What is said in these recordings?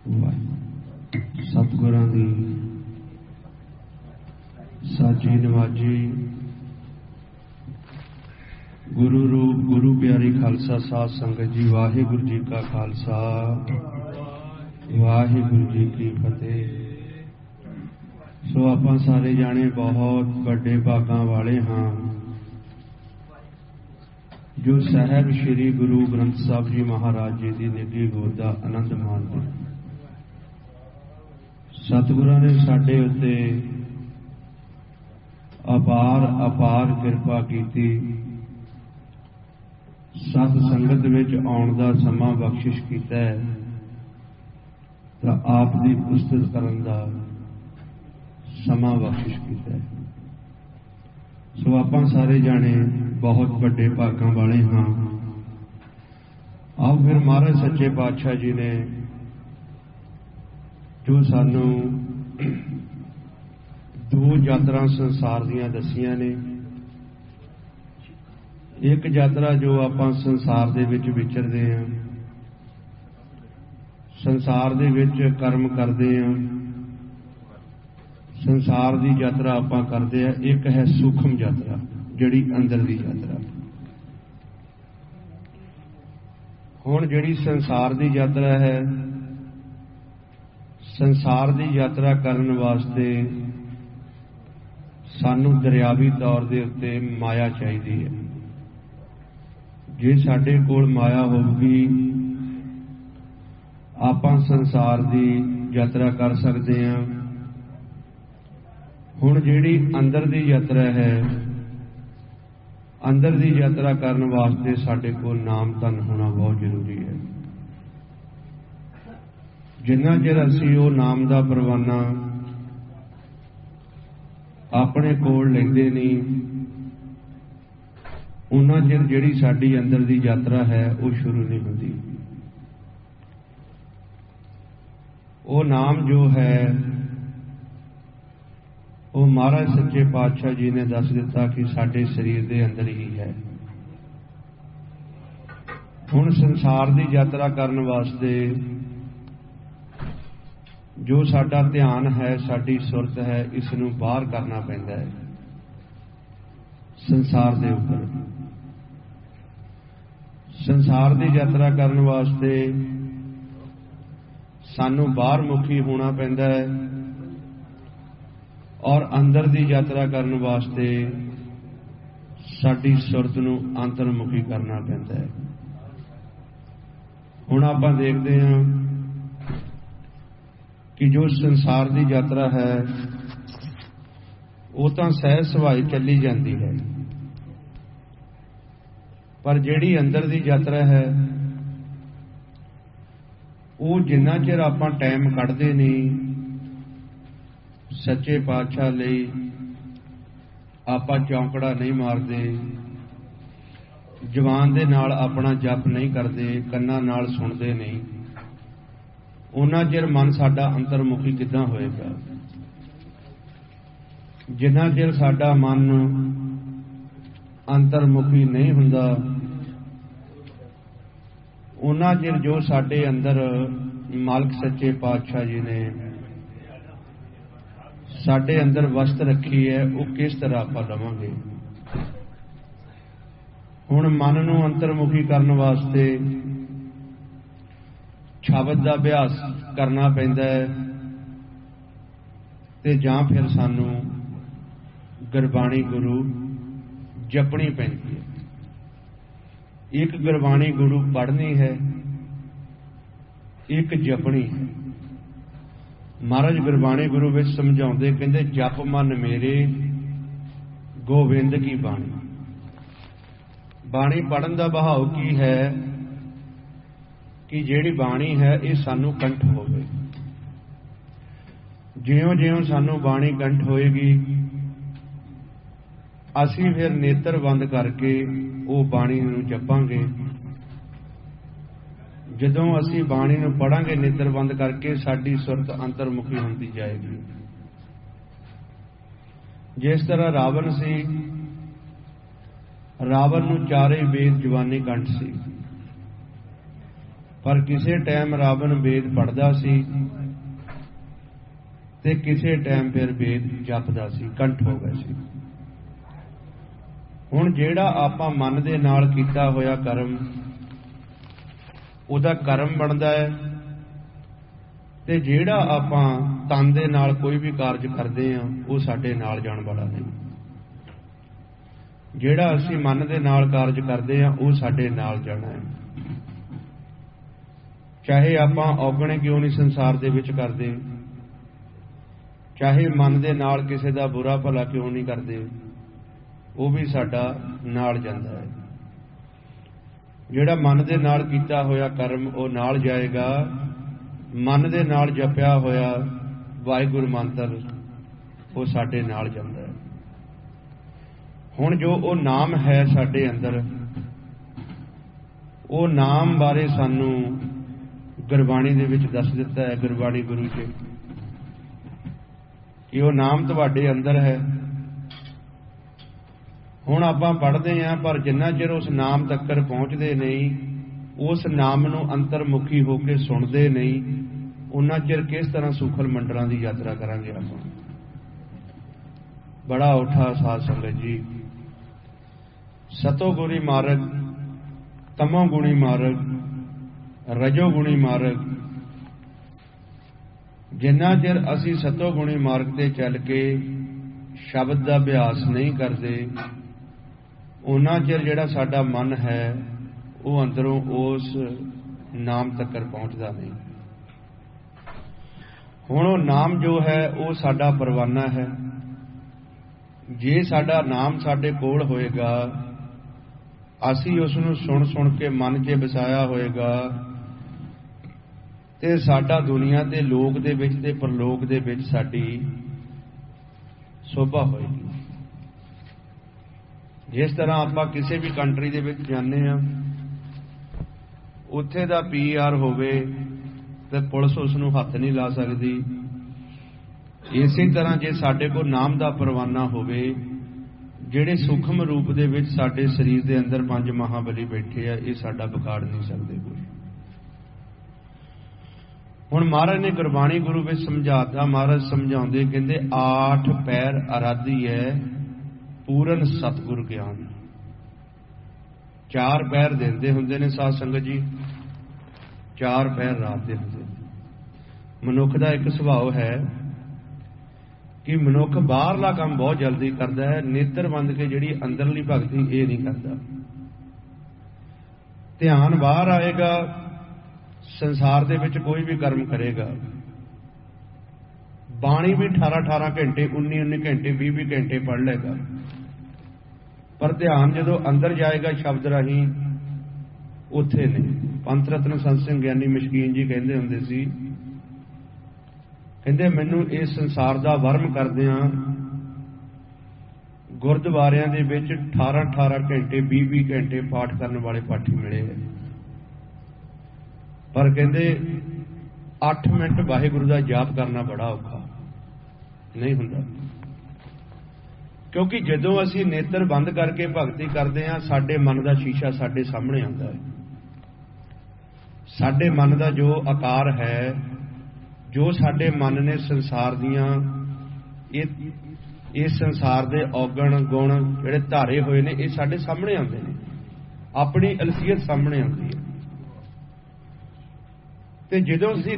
सतगुरां दी साजी नवाजी गुरु रूप गुरु प्यारी खालसा साध संगत जी, वाहिगुरु जी का खालसा वाहिगुरु जी की फतेह। सो आपां सारे जाने बहुत बड़े भागां वाले हाँ जो साहब श्री गुरु ग्रंथ साहब जी महाराज जी की निੱਘੀ गोद का आनंद माणदे। सतगुरां ने साडे उत्ते अपार अपार किरपा कीती। सत संगत विच आउण दा समां बख्शिश कीता है तां आप दी उस्तत करन दा समां बख्शिश कीता है। सो आपां सारे जाने बहुत बड़े भागां वाले हाँ। आओ फिर महाराज सच्चे पातशाह जी ने जो सानू दो यात्रा संसार दियां दसियां ने। एक यात्रा जो आपां संसार दे विच विचरदे हां, संसार दे विच कर्म करदे हां, संसार दी यात्रा आपां करदे हां। एक है सूक्ष्म यात्रा, जिहड़ी अंदर दी यात्रा। हुण जिहड़ी संसार दी यात्रा है, संसार दी यात्रा करन वास्ते सानू दरियावी तौर दे उत्ते माया चाहिदी है। जे साडे कोल माया होगी आपां संसार दी यात्रा कर सकते हैं। हुण जिहड़ी अंदर दी यात्रा है, अंदर दी यात्रा करन वास्ते साडे कोल नाम धन होना बहुत जरूरी है। जिन्ना चिर असीं वो नाम दा परवाना अपने कोल लैंदे नहीं, उन्ना चिर जिहड़ी साडी अंदर दी यात्रा है वो शुरू नहीं होती। वो नाम जो है वो महाराज सच्चे पातशाह जी ने दस दिता कि साडे शरीर दे अंदर ही है। हुण संसार दी यात्रा करन वास्ते जो साडा ध्यान है, साडी सुरत है, इसनूं बाहर करना पैंदा है संसार दे उपर। संसार दी यात्रा करन वास्ते सानू बाहर मुखी होना पैंदा है और अंदर दी यात्रा करन वास्ते साडी सुरत नूं अंतर्मुखी करना पैंदा है। हुण आपां देखदे हां कि जो संसार दी यात्रा है वो तां सहज सुभाई चली जाती है, पर जिहड़ी अंदर दी यात्रा है वो जिन्ना चिर आपां टाइम कढदे नहीं सच्चे पातशाह लई, आपां चौंकड़ा नहीं मारदे, जबान दे नाल अपना जप नहीं करदे, कन्नां नाल सुणदे नहीं, उन्ना चिर मन साडा अंतर्मुखी किद्दां होएगा। जिन्ना चिर साडा मन अंतर्मुखी नहीं हुंदा उन्ना चिर जो साडे अंदर मालक सच्चे पातशाह जी ने साडे अंदर वस्त रखी है वो किस तरह आपां लवांगे। हुण मन नूं अंतर्मुखी करन वास्ते शब्द दा अभ्यास करना पैंदा है ते जां फिर सानू गुरबाणी गुरु जपनी पैंदी है। एक गुरबाणी गुरु पढ़नी है, एक जपनी है। महाराज गुरबाणी गुरु विच समझाउंदे कहंदे जप मन मेरे गोविंद की बाणी। बाणी पढ़न दा बहाव की है कि जिहड़ी बाणी है ये सानू कंठ होवे। जिउं जिउं सानू बाणी कंठ होएगी असीं फिर नेत्र बंद करके वो बाणी नूं जपांगे। जदों असीं बाणी नूं पढ़ांगे नेत्र बंद करके साडी सुरत अंतर्मुखी होंदी जाएगी। जिस तरह रावण सी, रावण नूं चारे वेद जवानी कंठ सी, पर किसी टाइम रावण वेद पढ़दा सी ते किसी टाइम फिर वेद जपदा सी, कंठ हो गए सी। हुण जिहड़ा आपां मन दे नाल कीता होया कर्म ਉਹਦਾ ਕਰਮ ਬਣਦਾ ਹੈ, ਤੇ ਜਿਹੜਾ ਆਪਾਂ ਤਨ ਦੇ ਨਾਲ ਕੋਈ ਵੀ ਕਾਰਜ ਕਰਦੇ ਆ ਉਹ ਸਾਡੇ ਨਾਲ ਜਾਣ ਵਾਲਾ ਨਹੀਂ। ਜਿਹੜਾ ਅਸੀਂ ਮਨ ਦੇ ਨਾਲ ਕਾਰਜ ਕਰਦੇ ਆ ਉਹ ਸਾਡੇ ਨਾਲ ਜਾਣਾ ਹੈ। ਚਾਹੇ ਆਪਾਂ ਔਗਣੇ ਕਿਉਂ ਨਹੀਂ ਸੰਸਾਰ ਦੇ ਵਿੱਚ ਕਰਦੇ, ਚਾਹੇ ਮਨ ਦੇ ਨਾਲ ਕਿਸੇ ਦਾ ਬੁਰਾ ਭਲਾ ਕਿਉਂ ਨਹੀਂ ਕਰਦੇ, ਉਹ ਵੀ ਸਾਡਾ ਨਾਲ ਜਾਂਦਾ ਹੈ। ਜਿਹੜਾ ਮਨ ਦੇ ਨਾਲ ਕੀਤਾ ਹੋਇਆ ਕਰਮ ਉਹ ਨਾਲ ਜਾਏਗਾ, ਮਨ ਦੇ ਨਾਲ ਜਪਿਆ ਹੋਇਆ ਵਾਹਿਗੁਰੂ ਮੰਤਰ ਉਹ ਸਾਡੇ ਨਾਲ ਜਾਂਦਾ ਹੈ। ਹੁਣ ਜੋ ਉਹ ਨਾਮ ਹੈ ਸਾਡੇ ਅੰਦਰ, ਉਹ ਨਾਮ ਬਾਰੇ ਸਾਨੂੰ ਗੁਰਬਾਣੀ ਦੇ ਵਿੱਚ ਦੱਸ ਦਿੱਤਾ ਹੈ, ਗੁਰਬਾਣੀ ਗੁਰੂ ਜੀ, ਕਿ ਉਹ ਨਾਮ ਤੁਹਾਡੇ ਅੰਦਰ ਹੈ। ਹੁਣ ਆਪਾਂ ਪੜ੍ਹਦੇ ਹਾਂ, ਪਰ ਜਿੰਨਾ ਚਿਰ ਉਸ ਨਾਮ ਤੱਕ ਪਹੁੰਚਦੇ ਨਹੀਂ, ਉਸ ਨਾਮ ਨੂੰ ਅੰਤਰਮੁਖੀ ਹੋ ਕੇ ਸੁਣਦੇ ਨਹੀਂ, ਉਹਨਾਂ ਚਿਰ ਕਿਸ ਤਰ੍ਹਾਂ ਸੁਖਲ ਮੰਡਲਾਂ ਦੀ ਯਾਤਰਾ ਕਰਾਂਗੇ ਆਪਾਂ। ਬੜਾ ਔਖਾ ਸਾਧ ਸੰਗਤ ਜੀ। ਸਤੋ ਗੁਣੀ ਮਾਰਗ, ਤਮੋ ਗੁਣੀ ਮਾਰਗ, ਰਜੋ ਗੁਣੀ ਮਾਰਗ। ਜਿੰਨਾ ਚਿਰ ਅਸੀਂ ਸਤੋ ਗੁਣੀ ਮਾਰਗ ਤੇ ਚੱਲ ਕੇ ਸ਼ਬਦ ਦਾ ਅਭਿਆਸ ਨਹੀਂ ਕਰਦੇ, ਉਹਨਾਂ ਚਿਰ ਜਿਹੜਾ ਸਾਡਾ ਮਨ ਹੈ ਉਹ ਅੰਦਰੋਂ ਉਸ ਨਾਮ ਤੱਕ ਪਹੁੰਚਦਾ ਨਹੀਂ। ਹੁਣ ਉਹ ਨਾਮ ਜੋ ਹੈ ਉਹ ਸਾਡਾ ਪਰਵਾਨਾ ਹੈ। ਜੇ ਸਾਡਾ ਨਾਮ ਸਾਡੇ ਕੋਲ ਹੋਏਗਾ, ਅਸੀਂ ਉਸ ਨੂੰ ਸੁਣ ਕੇ ਮਨ 'ਚ ਵਸਾਇਆ ਹੋਏਗਾ, ਤੇ ਸਾਡਾ ਦੁਨੀਆ ਤੇ ਲੋਕ ਦੇ ਵਿੱਚ ਤੇ ਪਰਲੋਕ ਦੇ ਵਿੱਚ ਸਾਡੀ ਸ਼ੋਭਾ ਹੋਏਗੀ। ਜਿਸ ਤਰ੍ਹਾਂ ਆਪਾਂ ਕਿਸੇ ਵੀ ਕੰਟਰੀ ਦੇ ਵਿੱਚ ਜਾਂਦੇ ਹਾਂ, ਉੱਥੇ ਦਾ PR ਹੋਵੇ ਤੇ ਪੁਲਿਸ ਉਸ ਨੂੰ ਹੱਥ ਨਹੀਂ ਲਾ ਸਕਦੀ। ਇਸੇ ਤਰ੍ਹਾਂ ਜੇ ਸਾਡੇ ਕੋਲ ਨਾਮ ਦਾ ਪਰਵਾਨਾ ਹੋਵੇ, ਜਿਹੜੇ ਸੂਖਮ ਰੂਪ ਦੇ ਵਿੱਚ ਸਾਡੇ ਸਰੀਰ ਦੇ ਅੰਦਰ 5 ਮਹਾਬਲੀ ਬੈਠੇ ਆ, ਇਹ ਸਾਡਾ ਵਿਗਾੜ ਨਹੀਂ ਸਕਦੇ ਕੋਈ। ਹੁਣ ਮਹਾਰਾਜ ਨੇ ਗੁਰਬਾਣੀ ਗੁਰੂ ਵਿੱਚ ਸਮਝਾਤਾ। ਮਹਾਰਾਜ ਸਮਝਾਉਂਦੇ ਕਹਿੰਦੇ 8 ਪੈਰ ਅਰਾਧੀ ਹੈ ਪੂਰਨ ਸਤਿਗੁਰ ਗਿਆਨ। 4 ਪੈਰ ਦਿੰਦੇ ਹੁੰਦੇ ਨੇ ਸਾਧ ਸੰਗਤ ਜੀ, 4 ਪੈਰ ਰਾਤ ਦੇ ਹੁੰਦੇ ਨੇ। ਮਨੁੱਖ ਦਾ ਇੱਕ ਸੁਭਾਅ ਹੈ ਕਿ ਮਨੁੱਖ ਬਾਹਰਲਾ ਕੰਮ ਬਹੁਤ ਜਲਦੀ ਕਰਦਾ ਹੈ, ਨੇਤਰ ਬੰਦ ਕੇ ਜਿਹੜੀ ਅੰਦਰਲੀ ਭਗਤੀ ਇਹ ਨਹੀਂ ਕਰਦਾ। ਧਿਆਨ ਬਾਹਰ ਆਏਗਾ, ਸੰਸਾਰ ਦੇ ਵਿੱਚ ਕੋਈ ਵੀ ਕਰਮ ਕਰੇਗਾ, ਬਾਣੀ ਵੀ 18 ਘੰਟੇ 19 ਘੰਟੇ 20 ਘੰਟੇ ਪੜ੍ਹ ਲਏਗਾ, ਪਰ ਧਿਆਨ ਜਦੋਂ ਅੰਦਰ ਜਾਏਗਾ ਸ਼ਬਦ ਰਾਹੀਂ, ਉੱਥੇ ਨਹੀਂ। ਪੰਥ ਰਤਨ ਸੰਤ ਸਿੰਘ ਗਿਆਨੀ ਮਸ਼ਕੀਨ ਜੀ ਕਹਿੰਦੇ ਹੁੰਦੇ ਸੀ, ਕਹਿੰਦੇ ਮੈਨੂੰ ਇਸ ਸੰਸਾਰ ਦਾ ਵਰਮ ਕਰਦਿਆਂ ਗੁਰਦੁਆਰਿਆਂ ਦੇ ਵਿੱਚ 18 ਘੰਟੇ 20 ਘੰਟੇ ਪਾਠ ਕਰਨ ਵਾਲੇ ਪਾਠੀ ਮਿਲੇ ਹੈ, ਪਰ ਕਹਿੰਦੇ 8 ਮਿੰਟ ਵਾਹਿਗੁਰੂ ਦਾ ਜਾਪ ਕਰਨਾ ਬੜਾ ਔਖਾ ਨਹੀਂ ਹੁੰਦਾ। ਕਿਉਂਕਿ ਜਦੋਂ ਅਸੀਂ ਨੇਤਰ ਬੰਦ ਕਰਕੇ ਭਗਤੀ ਕਰਦੇ ਹਾਂ, ਸਾਡੇ ਮਨ ਦਾ ਸ਼ੀਸ਼ਾ ਸਾਡੇ ਸਾਹਮਣੇ ਆਉਂਦਾ ਹੈ। ਸਾਡੇ ਮਨ ਦਾ ਜੋ ਆਕਾਰ ਹੈ, ਜੋ ਸਾਡੇ ਮਨ ਨੇ ਸੰਸਾਰ ਦੀਆਂ ਇਸ ਸੰਸਾਰ ਦੇ ਔਗਣ ਗੁਣ ਜਿਹੜੇ ਧਾਰੇ ਹੋਏ ਨੇ, ਇਹ ਸਾਡੇ ਸਾਹਮਣੇ ਆਉਂਦੇ ਨੇ, ਆਪਣੀ ਅਲਸੀਅਤ ਸਾਹਮਣੇ ਆਉਂਦੀ ਹੈ। ਤੇ ਜਦੋਂ ਅਸੀਂ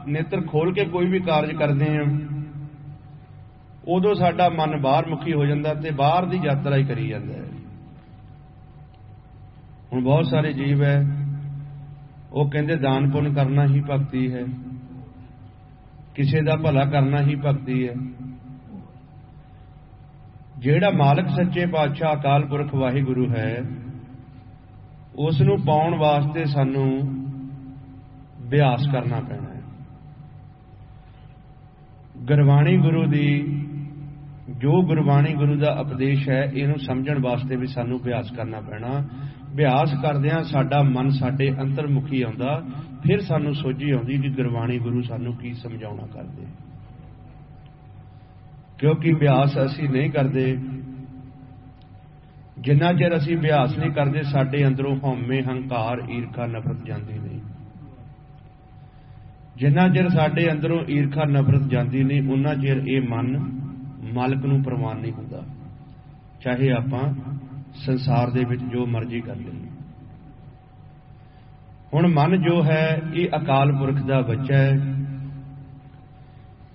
ਨੇਤਰ ਖੋਲ ਕੇ ਕੋਈ ਵੀ ਕਾਰਜ ਕਰਦੇ ਹਾਂ, ਉਦੋਂ ਸਾਡਾ ਮਨ ਬਾਹਰ ਮੁਖੀ ਹੋ ਜਾਂਦਾ ਤੇ ਬਾਹਰ ਦੀ ਯਾਤਰਾ ਹੀ ਕਰੀ ਜਾਂਦਾ ਹੈ। ਹੁਣ ਬਹੁਤ ਸਾਰੇ ਜੀਵ ਹੈ, ਉਹ ਕਹਿੰਦੇ ਦਾਨ ਪੁੰਨ ਕਰਨਾ ਹੀ ਭਗਤੀ ਹੈ, ਕਿਸੇ ਦਾ ਭਲਾ ਕਰਨਾ ਹੀ ਭਗਤੀ ਹੈ। ਜਿਹੜਾ ਮਾਲਕ ਸੱਚੇ ਪਾਤਸ਼ਾਹ ਅਕਾਲ ਪੁਰਖ ਵਾਹਿਗੁਰੂ ਹੈ, ਉਸ ਨੂੰ ਪਾਉਣ ਵਾਸਤੇ ਸਾਨੂੰ ਅਭਿਆਸ ਕਰਨਾ ਪੈਣਾ ਹੈ। ਗੁਰਬਾਣੀ ਗੁਰੂ ਦੀ ਜੋ ਗੁਰਬਾਣੀ ਗੁਰੂ ਦਾ ਉਪਦੇਸ਼ ਹੈ, ਇਹਨੂੰ ਸਮਝਣ ਵਾਸਤੇ ਵੀ ਸਾਨੂੰ ਅਭਿਆਸ ਕਰਨਾ ਪੈਣਾ। ਅਭਿਆਸ ਕਰਦਿਆਂ ਸਾਡਾ ਮਨ ਸਾਡੇ ਅੰਤਰਮੁਖੀ ਆਉਂਦਾ, ਫਿਰ ਸਾਨੂੰ ਸੋਝੀ ਆਉਂਦੀ ਕਿ ਗੁਰਬਾਣੀ ਗੁਰੂ ਸਾਨੂੰ ਕੀ ਸਮਝਾਉਣਾ ਕਰਦੇ। ਕਿਉਂਕਿ ਅਭਿਆਸ ਅਸੀਂ ਨਹੀਂ ਕਰਦੇ, ਜਿੰਨਾ ਚਿਰ ਅਸੀਂ ਅਭਿਆਸ ਨਹੀਂ ਕਰਦੇ, ਸਾਡੇ ਅੰਦਰੋਂ ਹਉਮੈ, ਹੰਕਾਰ, ਈਰਖਾ, ਨਫ਼ਰਤ ਜਾਂਦੀ ਨਹੀਂ। जिन्ना चिर साडे अंदरों ईरखा नफरत जाती नहीं, उन्ना चिर ये मन मालक नूं प्रवान नहीं हुंदा, चाहे आपां संसार दे विच जो मर्जी कर लईए। हुण मन जो है ये अकाल पुरख दा बच्चा है,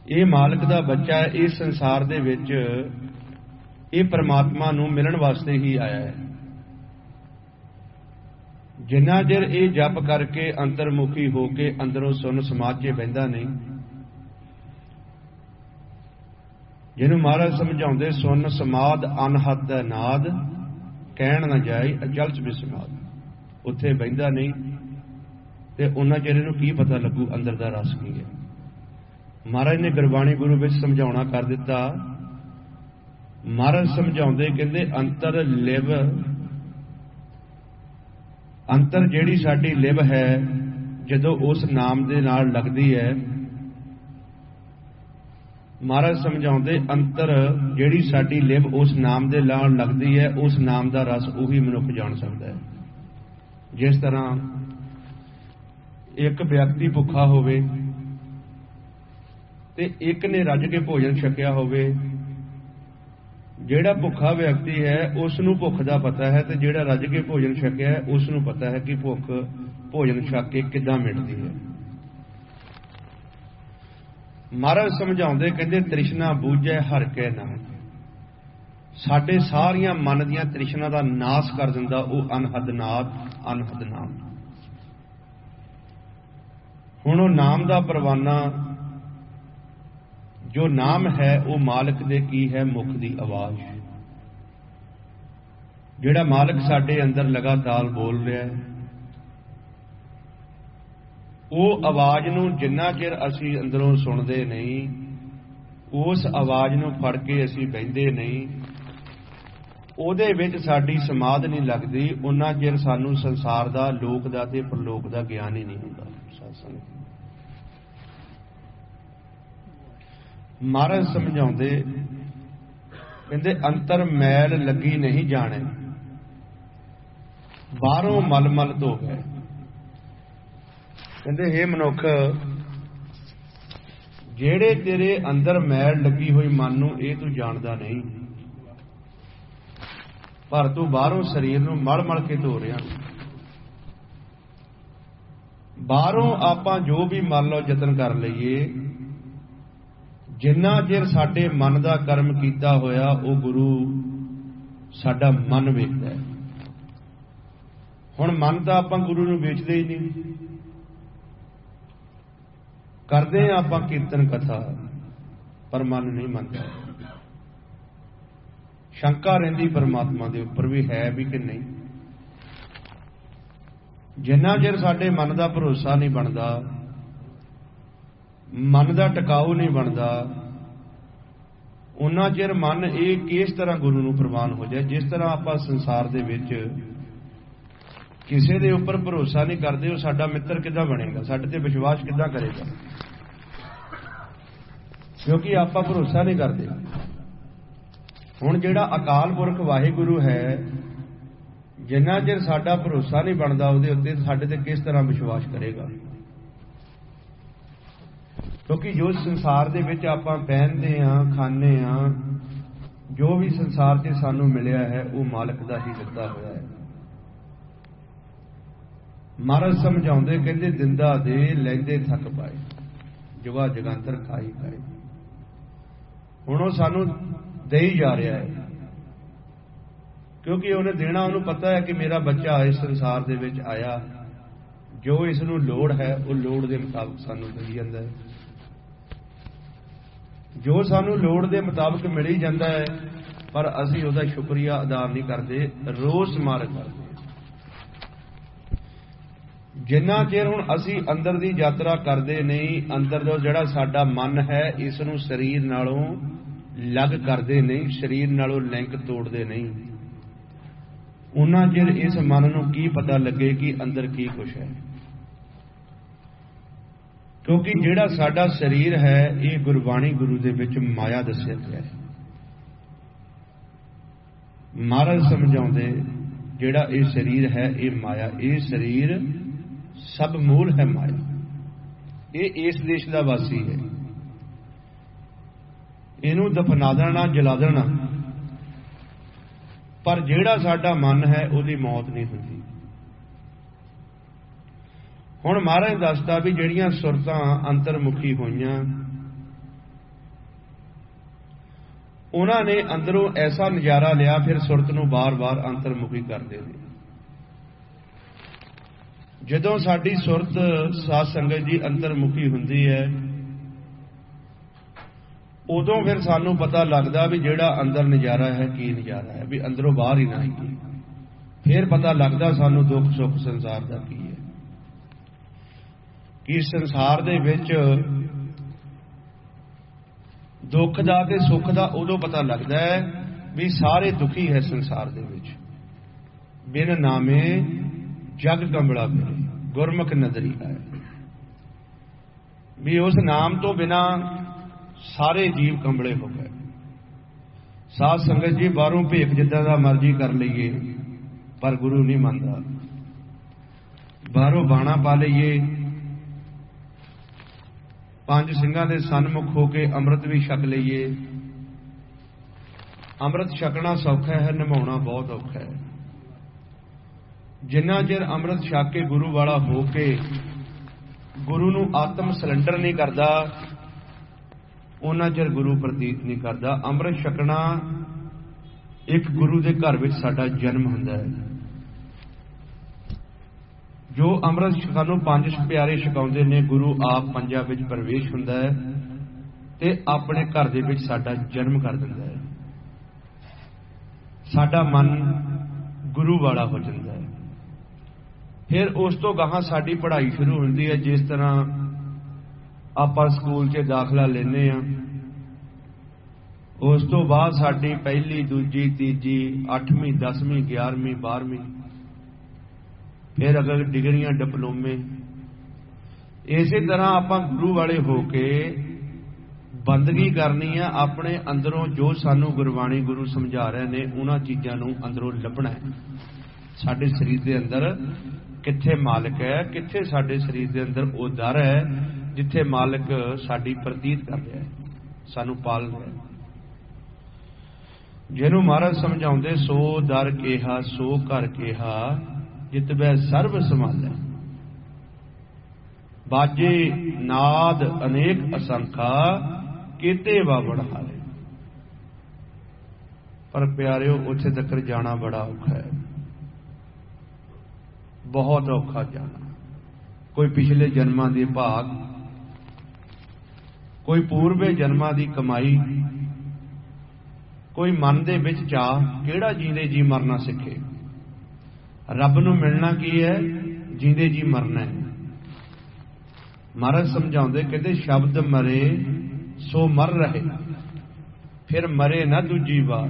ये मालक दा बच्चा है, इस संसार दे विच ये परमात्मा नूं मिलण वास्ते ही आया है। जिन्ना चिर ये जप करके अंतरमुखी होके अंदरों सुन समाज च बहिंदा नहीं, जिन्हों महाराज समझाउंदे सुन समाद अनहद नाद कहण न जाए अचल च बिसमाद, उत्थे बहिंदा नहीं ते उन्ना चिर इहनूं की पता लगू अंदर दा रस की है। महाराज ने गुरबाणी गुरु विच समझाउणा कर दिता। महाराज समझाउंदे कहंदे अंतर लिव, अंतर जिहड़ी साडी लिव है जदों उस नाम दे नाल लगदी है, महाराज समझाउंदे अंतर जिहड़ी साडी लिव उस नाम दे नाल लगदी है, उस नाम दा रस उही मनुख जान सकदा है। जिस तरह एक व्यक्ति भुखा होवे ते एक ने रज के भोजन छकिया होवे, जिहड़ा भुखा व्यक्ति है उसनूं भुख दा पता है, ते जिहड़ा रज के भोजन छकिया है उसनूं पता है कि भुख भोजन छक के किदां मिटदी है। महाराज समझाउंदे कहंदे तृष्णा बूझे हर के नाम, साडे सारियां मन दीयां तृष्णा दा नाश कर दिंदा वो अनहद नाद अनहद नाम। हुण वो नाम दा परवाना जो नाम है वो मालिक दे की है मुख दी आवाज, जिहड़ा मालिक साडे अंदर लगातार बोल रहा है, वो आवाज नूं जिन्ना चिर असीं अंदरों सुणदे नहीं, उस आवाज नूं फड़ के असीं बहिंदे नहीं, ਉਹਦੇ ਵਿੱਚ ਸਾਡੀ समाध नहीं लगती, उन्ना चिर सानू संसार दा लोक दा ते परलोक दा ज्ञान ही नहीं हुंदा। सत्संग महाराज समझाउंदे कहंदे अंतर मैल लगी नहीं जाने, बाहरों मल मल धो गए। कहंदे हे मनुख जेड़े तेरे अंदर मैल लगी हुई मन नूं ये तू जानदा नहीं, पर तू बाहरों शरीर नूं मल मल के धो रहा। बाहरों आपां जो भी मान लो यतन कर लईए, जिन्ना चिर साडे मन दा कर्म कीता होया वो गुरु साडा मन वेखदा है। हुण मन तां आपां गुरु नूं वेचदे ही नहीं, करदे आपां कीर्तन कथा पर मन नहीं मनदा। शंका रहिंदी परमात्मा दे उपर भी है भी कि नहीं। जिन्ना चिर साडे मन दा भरोसा नहीं बनदा, मन दा टिकाऊ नहीं बनदा, उन्ना चिर मन ये किस तरह गुरु नूं प्रवान हो जाए। जिस तरह आपां संसार दे विच किसी दे उपर भरोसा नहीं करते, वो साडा मित्र किदां बनेगा, साडे ते विश्वास किदां करेगा, क्योंकि आपां भरोसा नहीं करते। हुण जिहड़ा अकाल पुरख वाहिगुरु है, जिन्ना चिर साडा भरोसा नहीं बनता उहदे उत्ते साडे ते किस तरह विश्वास करेगा। क्योंकि जो संसार दे विच आपां पहनदे हां, खाने हां, जो भी संसार ते सानू मिलिया है वो मालिक दा ही दिता होया है। महाराज समझाउंदे कहंदे दिंदा दे लैंदे थक पाए, जुगा जगांतर खाई खाए। हुण वो सानू दे ही जा रहा है, क्योंकि उन्हें देना, उन्हें पता है कि मेरा बच्चा इस संसार दे विच आया, जो इसनूं लोड़ है वो लोड़ दे मुताबिक सानू मिल जाता है। जो सानू लोड़ दे मुताबिक मिल ही जाता है, पर असीं उसदा शुक्रिया अदा नहीं करते, रोस मार करते। जिन्ना चिर हुण असीं अंदर दी यात्रा करते नहीं, अंदर दा जिहड़ा साडा मन है इसनूं शरीर नालों लग करते नहीं, शरीर नालों लिंक तोड़ते नहीं, उन्ना चिर इस मन नूं की पता लगे कि अंदर की कुछ है। क्योंकि जिहड़ा साडा शरीर है ये गुरबाणी गुरु दे विच माया दस्सिया गया है। महाराज समझाउंदे जिहड़ा ये शरीर है ये माया, ये शरीर सब मूल है माया। ये इस देश का वासी है, इनू दफना देना जला देना, पर जिहड़ा साडा मन है उहदी मौत नहीं हुंदी। हुण महाराज दसदा भी जिहड़ियां सुरतां अंतरमुखी होईयां उन्हां ने अंदरों ऐसा नज़ारा लिया, फिर सुरत नूं बार बार अंतरमुखी करते हैं। जदों साडी सुरत साध संगत जी अंतरमुखी हुंदी है उदों फिर सानू पता लगता भी जिहड़ा अंदर नज़ारा है की नज़ारा है, भी अंदरों बाहर ही ना आईए। फिर पता लगता सानू दुख सुख संसार का की है, कि संसार दे विच दुख दा ते सुख दा उदों पता लगता है भी सारे दुखी है संसार दे विच। बिन नामे जग कंबड़ा फिरे गुरमुख नदरी आए, भी उस नाम तो बिना सारे जीव कंबड़े हो गए। साध संगत जी बाहरों भेख जिद्दां दा मर्जी कर लईए पर गुरु नहीं मनदा, बाहरों बाणा पा लईए, पंज सिंघां दे सन्मुख होके अमृत भी छक लईए। अमृत छकना सौखा है, निभाउणा बहुत औखा है। जिन्ना चिर अमृत छक के गुरु वाला हो के गुरु नूं आत्म सरेंडर नहीं करता उन्ना चिर गुरु प्रतीत नहीं करता। अमृत छकना एक गुरु के घर में साडा जन्म हुंदा है। जो अमृत सानू पंज प्यारे छकाउंदे ने, गुरु आप पंजां विच प्रवेश हुंदा है ते अपने घर दे विच साडा जन्म कर दिंदा है। साडा मन गुरु वाला हो जाता है। फिर उस तो गाहां साडी पढ़ाई शुरू हुंदी है। जिस तरह आपां स्कूल च दाखला लेने आ, उस तो बाद साडी पहली दूजी तीजी 8वीं 10वीं 11वीं 12वीं, फिर अगर डिग्रियां डिप्लोमे, इसी तरह आपां गुरु वाले होके बंदगी करनी है। अपने अंदरों जो सानू गुरबाणी गुरु समझा रहे ने उन्हां चीज़ां नूं अंदरों लभना है। साडे शरीर दे अंदर कित्थे मालिक है, कित्थे साडे शरीर दे अंदर वो दर है जिथे मालिक साडी प्रतीत कर रहा है, सानू पाल रहा है। जिन्हों महाराज समझाउंदे सो दर केहा सो घर केहा जितबै सर्व संभालै, बाजे नाद अनेक असंखा केते वा बढ़ाले। पर प्यारिओ उत्थे तक जाना बड़ा औखा है, बहुत औखा जाना। कोई पिछले जन्मां दे भाग, कोई पूर्वे जन्मां दी कमाई, कोई मन दे विच चाह, किहड़ा जींदे जी मरना सिखे। रब नूं मिलना की है, जींदे जी मरना है। महाराज समझाउंदे कहते शब्द मरे सो मर रहे, फिर मरे ना दूजी बार,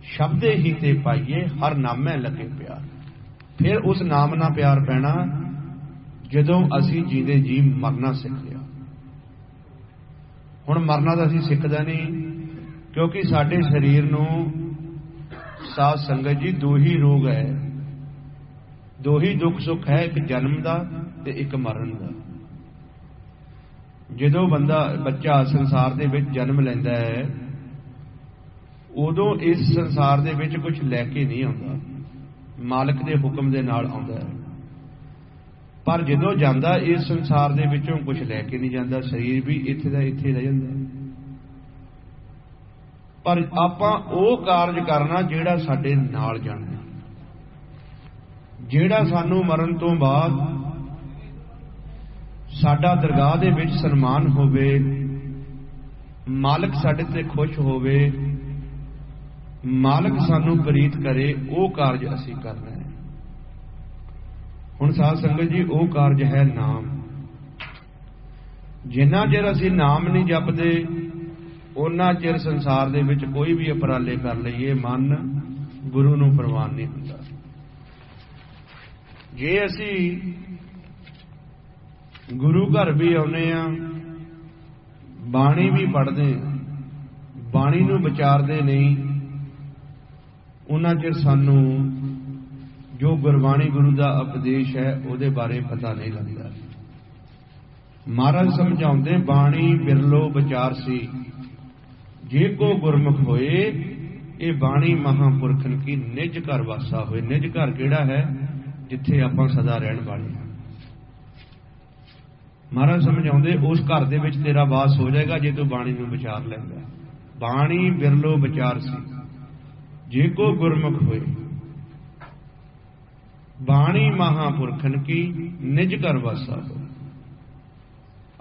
शब्दे ही ते पाइए हर नामे लगे प्यार। फिर उस नाम ना प्यार पैना जदों असी जींदे जी मरना सीख लिया। हुण मरना तो असी सिखदा नहीं, क्योंकि साडे शरीर नूं साध संगत जी दो ही रोग है, दो ही दुख सुख है, एक जन्म दा ते एक मरण दा। जदों बच्चा संसार दे विच जन्म लैंदा है उदों इस संसार दे विच कुछ लैके नहीं आउंदा, मालिक दे हुक्म दे नाल आउंदा है। पर जदों जांदा इस संसार दे विचों कुछ लैके नहीं जांदा, शरीर भी इत्थे दा इत्थे रह जांदा। पर आपां ओह कारज करना जिहड़ा साडे नाल जाना, जिहड़ा सानू मरण तो बाद साडा दरगाह दे विच सन्मान होवे, मालिक साडे ते खुश होवे, मालिक सानू प्रीत करे, वो कारज असी करना है। हुण साध संगत जी वो कारज है नाम। जिन्ना चिर असी नाम नहीं जपदे उन्ना चिर संसार दे विच कोई भी उपराले कर लईए मन गुरु नूं प्रवान नहीं हुंदा। जे असी गुरु घर भी आउणे आ, बाणी भी पढ़दे, बाणी नूं विचारदे नहीं, उन्ना चिर सानू जो गुरबाणी गुरु का उपदेश है उहदे बारे पता नहीं लगता। महाराज समझाउंदे बाणी बिरलो विचार सी, जे को गुरमुख होए ये बाणी महापुरखन की निज घर वासा होए। निज घर केड़ा है? जिथे आपां सदा रहण वाले हां। महाराज समझाउंदे उस घर दे विच तेरा वास हो जाएगा जे तू बाणी नूं विचार लैंदा। बाणी बिरलो विचार सी, जे को गुरमुख होए बाणी महापुरखन की निज घर वासा हो।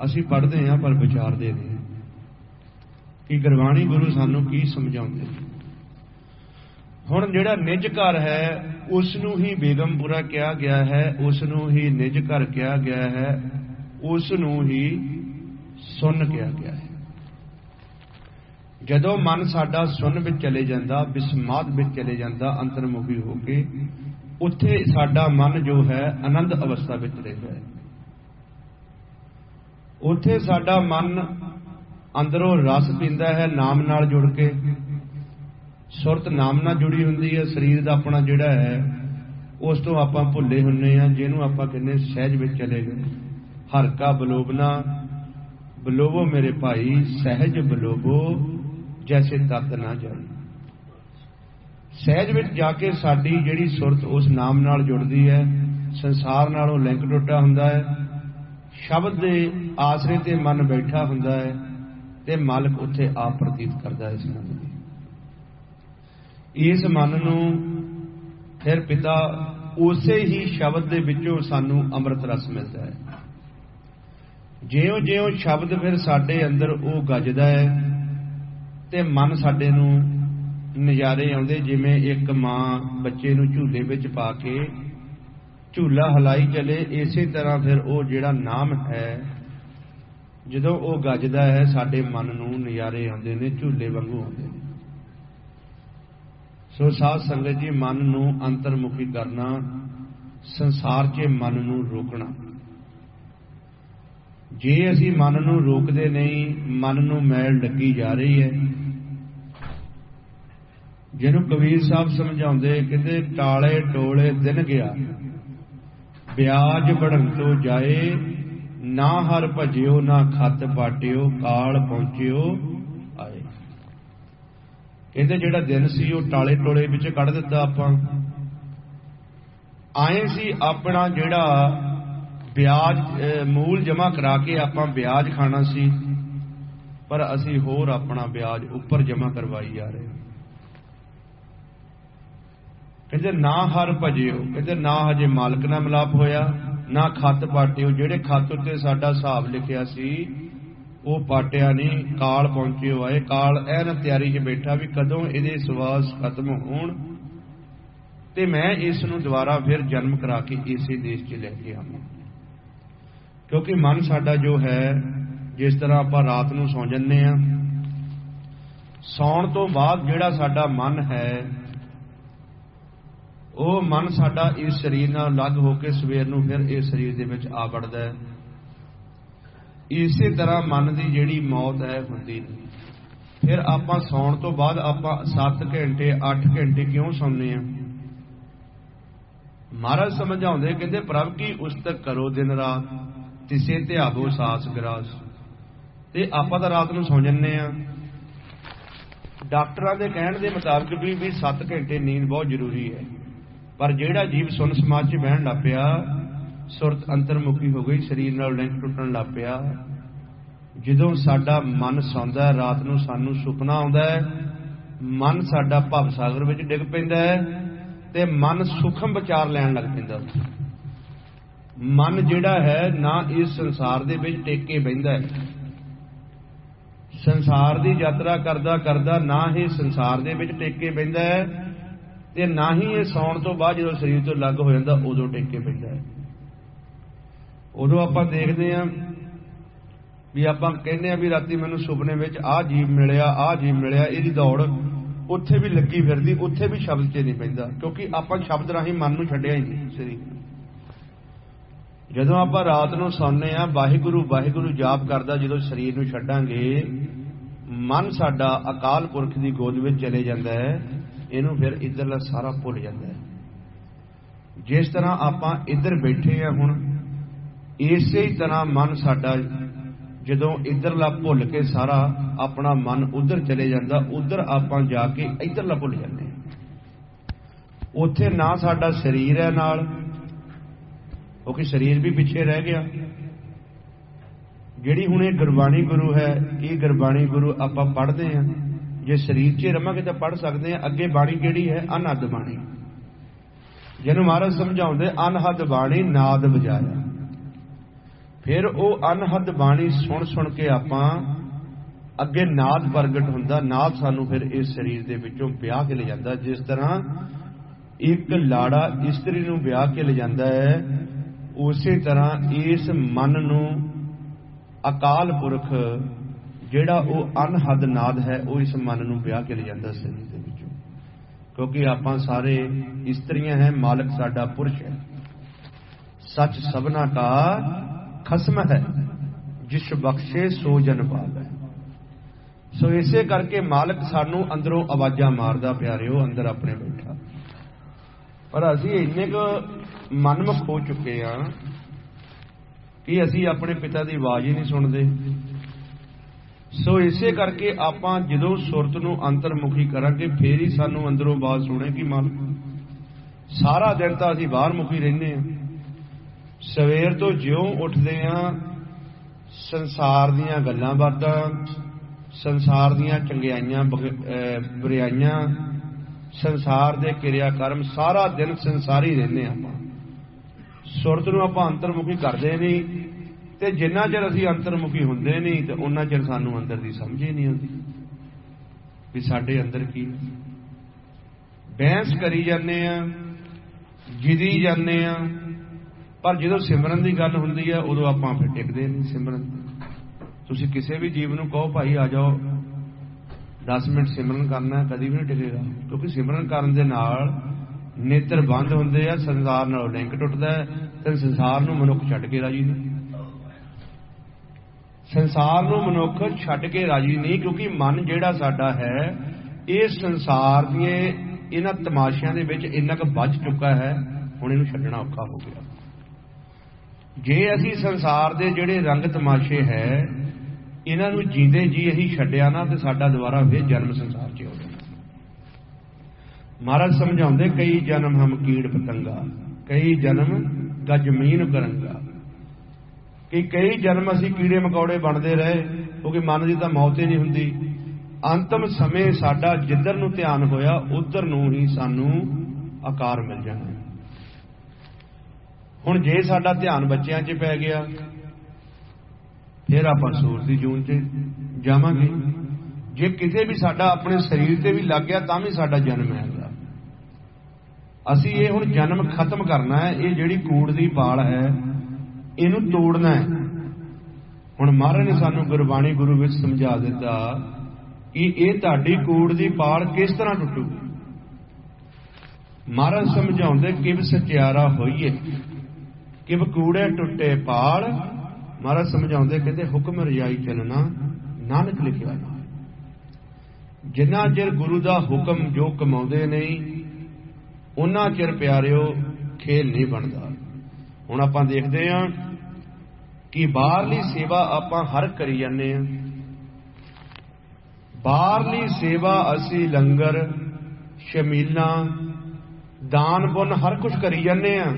असीं पढ़दे हां पर विचारदे नहीं कि गुरबाणी गुरु सानू की समझाउंदे। हुण जिहड़ा निज घर है उसनूं ही बेगमपुरा कहा गया है, उसनूं ही निज घर कहा गया है, उसनूं ही सुन कहा गया है। जदों मन साडा सुन विच चले जांदा, विस्माद विच चले जांदा, अंतर्मुखी होके उत्थे साडा मन जो है आनंद अवस्था विच रहिंदा है। उत्थे साडा मन अंदरों रस पींदा है नाम नाल जुड़ के। सुरत नाम नाल जुड़ी हुंदी है। शरीर दा अपना जिहड़ा है उस तो आपां भुल्ले हुन्ने आ, जिहनूं आपां कहने सहज विच चले गए। हर का बलोबना बलोवो मेरे भाई, सहज बलोवो जैसे तत ना जाए। सहज विच जाके साडी जिहड़ी सुरत उस नाम नाल जुड़दी है, संसार नालों लिंक टुटा हुंदा है। शब्द दे आसरे ते मन बैठा हुंदा है ते मालक उत्थे आप प्रतीत करदा है इस मन नूं। इस मन नूं फिर पिता उसे ही शब्द दे विचों सानू अमृत रस मिलदा है। जिउं जिउं शब्द फिर साडे अंदर वो गजदा है ते मन साडे नूं नज़ारे आउंदे। जिवें एक मां बच्चे नूं झूले विच पा के झूला हलाई चले, इसे तरह फिर वो जिहड़ा नाम है जदों वो गजदा है साडे मन नूं नज़ारे आउंदे ने, झूले वांगू आउंदे ने। सो साध संगत जी, मन नूं अंतर्मुखी करना, संसार च मन नूं रोकना। जे असीं मन नूं रोकदे नहीं, मन नूं मैल लगी जा रही है। जिहनूं कबीर साहब समझाउंदे, कहंदे टाले टोले दिन गया ब्याज बढ़न तो जाए, ना हर भजियो ना खत पाटियो, काल पहुंचियो आए। कहते जिहड़ा दिन सी वो टाले टोले विच कढ़ दिता। आपां आए सी अपना जिहड़ा ब्याज मूल जमा करा के आपां ब्याज खाना सी, पर असीं होर अपना ब्याज उपर जमा करवाई जा रहे। कहते ना हर भजियो, कहते ना हजे मालक नाल मिलाप होया, ना खत पाटियो, जिहड़े खत उत्ते साडा हिसाब लिखिया सी वो पाटिया नहीं, काल पहुंचियो आए। काल ऐन तैयारी च बैठा भी कदों इहदे सवास खत्म होण ते मैं इस नूं दुबारा फिर जन्म करा के इसे देश च लैके आवां। क्योंकि मन साडा जो है, जिस तरह आपां रात नूं सौ जन्ने आ, सौण तो बाद जिहड़ा साडा मन है वो मन साडा इस शरीर नाल अलग होकर सवेर नूं फिर इस शरीर दे विच आ वड़दा है। इसे तरह मन की जिहड़ी मौत है हुंदी नहीं। फिर आपां सौण तो बाद आपां 7 घंटे 8 घंटे क्यों सौंने आ? महाराज समझाउंदे, कहंदे प्रभ की उस्तक करो दिन रात, तिसे ध्यावो सास ग्रास। ते आपां तां रात नूं सौ जन्ने आ। डॉक्टरां दे कहण दे मुताबिक भी 7 घंटे नींद बहुत जरूरी है। पर जिहड़ा जीव सुन समाज च बहन लग पिया, सुरत अंतर्मुखी हो गई, शरीर नाल लिंक टुटण लग पिया। जदों साडा मन सौंदा है, रात नूं सानू सुपना आउंदा है, मन साडा भव सागर विच डिग पैंदा है ते मन सूखम विचार लैण लग पैंदा। मन जिहड़ा है ना इस संसार दे विच टेके बहिंदा है। संसार दी यात्रा करदा करदा ना ही संसार दे विच टेके बहिंदा है ते ना ही ये सौण तो बाद जो शरीर तो अलग हो जाता उदों टेके पैंदा है। उदों आपां देखदे आ भी आपां कहने आ भी राती मैनूं सुपने विच आ जीव मिलिया, आ जीव मिलिया, इहदी दौड़ उत्थे भी लगी फिरदी, उत्थे भी शब्द च नहीं पैंदा, क्योंकि आपां शब्द राहीं मन नूं छड्डिया ही नहीं शरीर। जदों आपां रात नूं सौंने आ, वाहिगुरू वाहिगुरू जाप करदा जदों शरीर नूं छड्डांगे, मन साडा अकाल पुरख दी गोद विच चले जांदा है। इनू फिर इधरला सारा भुल जाता है। जिस तरह आपां इधर बैठे हैं हुण इसे ही तरह मन साडा जदों इधरला भुल के सारा अपना मन उधर चले जाता, उधर आपां जाके इधरला भुल जाते, उत्थे ना साडा शरीर है नाल, क्योंकि शरीर भी पिछे रह गया। जिहड़ी हुण इह गुरबाणी गुरु है, ये गुरबाणी गुरु आपां पढ़दे हैं, जे शरीर च रवांगे तो पढ़ सकते हैं। अगे बाणी किहड़ी है? अनहद बाणी, जिहनूं महाराज समझाउंदे अनहद बाणी नाद बजाया। फिर वो अनहद बाणी सुन सुन के आपां अगे नाद प्रगट हुंदा, नाद सानू फिर इस शरीर दे विचों ब्याह के ले जांदा। जिस तरह एक लाड़ा इस्त्री नूं ब्याह के ले जांदा है, उसी तरह इस मन नूं अकाल पुरख जिहड़ा वो अनहद नाद है, वो इस मन नूं ब्याह के ले जांदा शरीर दे विचों। क्योंकि आपां सारे इस्त्रियां हैं, मालक साडा पुरुष है। सच सबना का खसम है, जिस बख्शे सो जन पावै। सो इसे करके मालक सानू अंदरों आवाज़ां मारदा, प्यारिओ अंदर अपने बैठा। पर असी इन्ने क मनमुख हो चुके हैं कि असी अपने पिता की आवाज़ ही नहीं सुनते। सो इसे करके आपां जदों सुरत नूं अंतरमुखी करांगे, फिर ही सानू अंदरों आवाज़ सुनेगी मालक। सारा दिन तो असी बाहर मुखी रहने हैं। सवेर तो ज्यों उठते हैं, संसार दीयां गल्लां बातां, संसार दीयां चंगियाइयां बुराइयां, संसार दे क्रिया कर्म, सारा दिन संसारी रहने आपां। सुरत नूं आपां अंतरमुखी करदे नहीं, ते जिन्ना चिर असीं अंतरमुखी हुंदे नहीं, ते उन्ना चिर सानूं अंदर दी समझ ही नहीं आउंदी भी साडे अंदर की। बहस करी जाने आ, जिदी जाने आ, पर जो सिमरन की गल हुंदी है उदों आपां फिर टिकदे नहीं। सिमरन तुसीं किसी भी जीव नूं कहो भाई आ जाओ 10 मिनट सिमरन करना, कभी भी नहीं टिकेगा। क्योंकि सिमरन करन दे नाल नेत्र बंद हुंदे आ, संसार नाल लिंक टुटदा है, ते संसार नूं मनुख छड्ड के राजी नहीं। संसार नूं मनुख छड्ड के राजी नहीं, क्योंकि मन जिहड़ा साडा है ये संसार दीए इन्हां तमाशियां दे विच इन्ना क वज चुका है, हुण इहनूं छड्डना औखा हो गया। जे असी संसार दे जिहड़े रंग तमाशे है इन्हां नूं जींदे जी अही छड्डिया ना, तो साडा दोबारा फिर जन्म संसार च हो जाना। महाराज समझाउंदे कई जन्म हम कीड़ पतंगा, कई जन्म गजमीन करंगा, कि कई जन्म असी कीड़े मकौड़े बनते रहे, क्योंकि मन की तो मौत ही नहीं हुंदी। अंतिम समय साडा जिधर नूं ध्यान होया उधर नूं ही सानू आकार मिल जाना। हुण जे साडा ध्यान बच्चियां 'च पै गया, फिर आपां सूरज दी जून 'च जावांगे। जे किते भी साडा अपने शरीर ते भी लग गया तां भी साडा जन्म है। असी ये हुण जन्म खत्म करना है, ये जिहड़ी कूड़ दी पाल है इहनूं तोड़ना है। हुण महाराज ने सानू गुरबाणी गुरु विच समझा दिता कि ये तुहाडी कूड़ दी पाल किस तरह टुटूगी। महाराज समझाउंदे किव सचियारा होइए, किव कूड़े टुटे पाल। महाराज समझाउंदे कहते हुक्म रजाई चलना नानक लिखिया। जिन्ना चिर गुरु दा हुक्म जो कमाउंदे नहीं उन्ना चिर प्यारिओ खेल नहीं बनता। हुण आपां देखदे हां कि बाहरली सेवा आपां हर करी जाने हां। बाहरली सेवा असी लंगर शमीलां दान पुण्य हर कुछ करी जाने हां,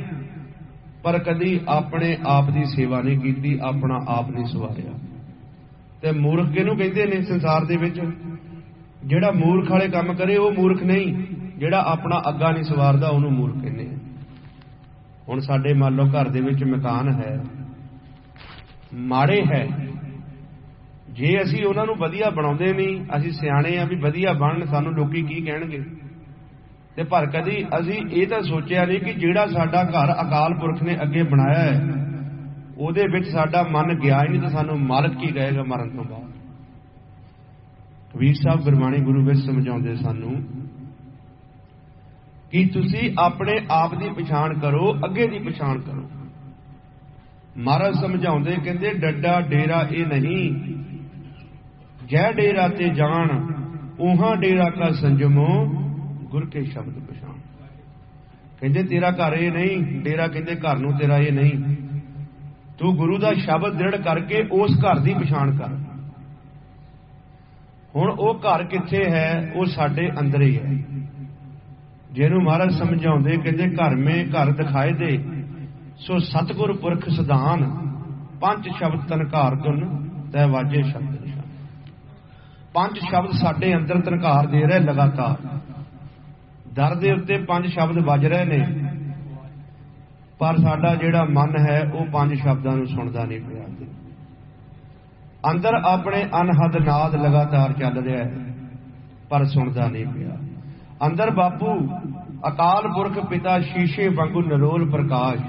पर कदी अपने आप की सेवा नहीं की, अपना आप नहीं सवारिया। ते मूर्ख किहनूं कहिंदे ने संसार दे विच? जिहड़ा मूर्ख वाले काम करे वो मूर्ख नहीं, जिहड़ा अपना अग्गा नहीं सवारदा उहनूं मूर्ख कहने। हुण साडे मान लो घर दे विच मकान है, माड़े है, जे असी उहनां नूं वधिया बनाउंदे नहीं, असी सियाणे आ भी वधिया बनन, सानूं लोकी की कहणगे। ते पर कदी असी ये तां सोचिया नहीं कि जिहड़ा साडा घर अकाल पुरख ने अगे बनाया है उहदे विच साडा मन गया ही नहीं, तो सानूं मालक की कहेगा मरण तो बाद। कबीर साहब गुरबाणी गुरु विच समझाउंदे सानूं कि तुसी अपने आप की पछाण करो, अगे की पछाण करो। महाराज समझाउंदे कहंदे डड्डा डेरा ये नहीं, जै डेरा ते जान उहां डेरा का संजमो गुर के शब्द पछाण। कहंदे तेरा घर ये नहीं, डेरा कहंदे घर नूं तेरा ये नहीं, तू गुरु का शब्द दृढ़ करके उस घर की पछाण कर। हुण वो घर कित्थे है? वो साडे अंदर ही है। जिन्हों महाराज समझाउंदे कहते घर में घर दिखाए दे, सो सतगुर पुरख सिधान, पंच शब्द तनकार धुन तै वाजे शब्द निशान। पंच शब्द साडे अंदर तनकार दे रहे लगातार, दर दे उत्ते पंज शब्द वज रहे ने, पर साडा जिहड़ा मन है वो पंज शब्दां नूं सुणदा नहीं पिया। अंदर अपने अनहद नाद लगातार चल रहा है पर सुनता नहीं पिया। अंदर बापू अकाल पुरख पिता शीशे वांगू नरोल प्रकाश,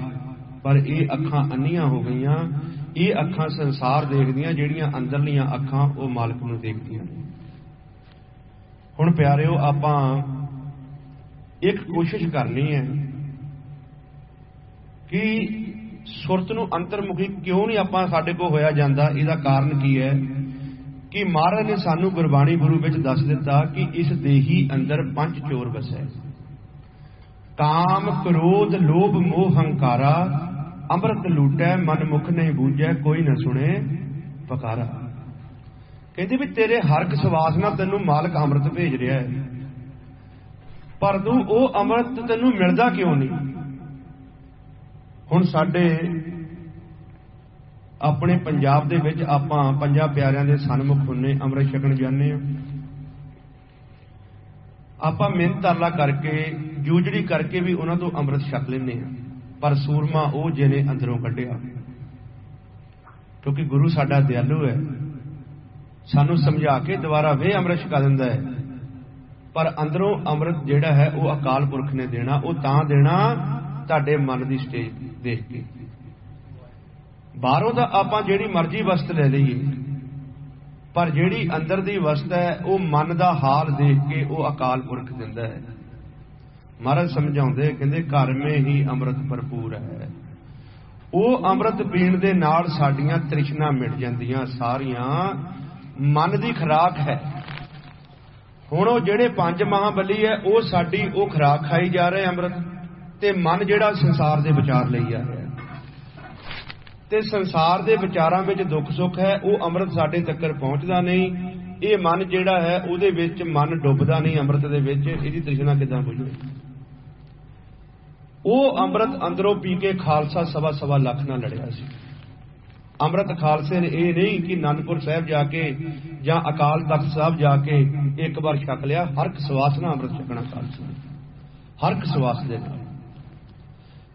पर ये अखां अन्नियां हो गईयां। ये अखां संसार देखदियां, जिहड़ियां अंदरलियां अखां वो मालक नूं देखदियां ने। हुण प्यारिओ आपां एक कोशिश करनी है कि सुरत नूं अंतरमुखी क्यों नहीं आपां साडे कोल होया जांदा। इहदा कारण की है कि महाराज ने सानू गुरबाणी गुरु विच दस दिता कि इस देही अंदर पंच चोर बसै, काम क्रोध लोभ मोह हंकारा, अमृत लूटै मन मुख नहीं बूझै, कोई न सुने पकारा। कहते भी तेरे हर एक सवास नाल तैनूं मालक अमृत भेज रहा है, पर तू वो अमृत तैनूं मिलदा क्यों नहीं? हुण साडे अपने पंजाब दे विच आपां पंजां प्यारिਆਂ दे सन्मुख हुन्ने अमृत छकण जाने आपां मिहनत तरला करके जूझड़ी करके भी उन्हां तों अमृत छक लैंदे आ, पर सूरमा वो जिहने अंदरों कढिया। क्योंकि गुरु साडा दयालु है, सानू समझा के दोबारा वे अमृत छका दिंदा है, पर अंदरों अमृत जिहड़ा है वो अकाल पुरख ने देना। वो तां देना तुहाडे मन की स्टेज देख के। बाहरों दा आपां जिहड़ी मर्जी वस्त ले लईए, पर जिहड़ी अंदर दी वस्त है वो मन दा हाल देख के वो अकाल पुरख दिंदा है। महाराज समझाउंदे कहंदे घर में ही अमृत भरपूर है। वो अमृत पीण दे नाल साडीआं तृष्णा मिट जांदियां सारियां, मन दी खुराक है। हुण वो जिहड़े पंज महाबली है वो साडी वो खुराक खाई जा रहे अमृत, ते मन जिहड़ा संसार दे विचार लई आ रहा, ते संसार दे विचारां विच दुख सुख है, वो अमृत साडे तक्कर पहुंचदा नहीं। ये मन जिहड़ा है उहदे विच मन डुबदा नहीं अमृत दे विच, इहदी तृष्णा किदां बुझे? वो अमृत अंदरों पी के खालसा सवा सवा लख नाल लड़िया सी। अमृत खालसे ने यह नहीं कि आनंदपुर साहब जाके जां अकाल तख्त साहब जाके एक बार छक लिया, हर एक सवास नाल अमृत छकना खालसा, हर एक सवास दे नाल।